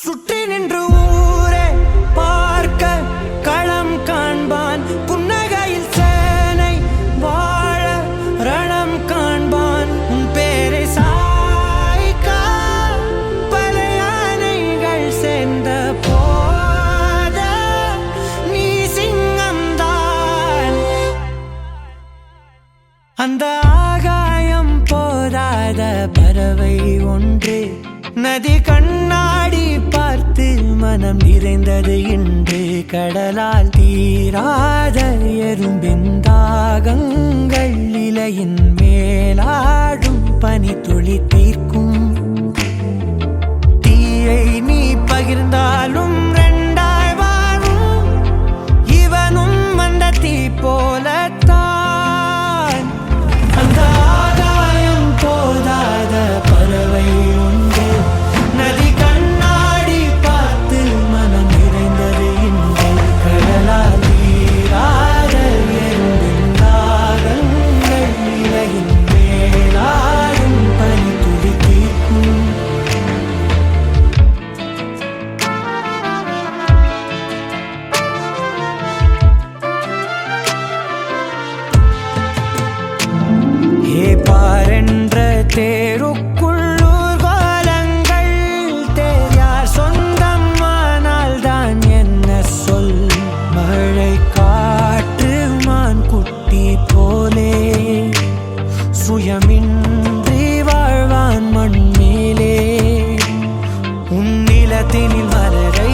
சுற்றி நின்று ஊரே பார்க்க களம் காண்பான். புன்னகையில் சேனை வாழ ரணம் காண்பான். உன் பேரை சாய்க்க பல யானைகள் சேர்ந்த போத நீ சிங்கம்தான். அந்த ஆகாயம் போதாத பறவை ஒன்று நதி கண்ணாடி பார்த்து மனம் நிறைந்தது இன்று. கடலால் தீராத எறும்பின் தாகங்கள் இலையின் மேலாடும் பனி துளி தீர்க்கும். தீயை நீ பகிர்ந்தாலும் ரெண்டாய் வாழும். இவனும் அந்த தீ போலத்தான். அந்த ஆகாயம் போதாத பறவை உண்டு நதி கண்ணாடி பார்த்து மனம் நிறைந்தது இன்று. கடலால் தீராத எறும்பின் தாகங்கள் இலையின் மேலாடும் பனி துளி தீர்க்கும். ஹே பாரென்ற தேருக்குள்ளூர் கோலங்கள் தேர் யார் சொந்தமானால் தான் என்ன சொல். மழை காற்று மான் குட்டி போலே சுயமின்றி வாழ்வான் மண் மேலே. உன் நிலத்தினில் மலரை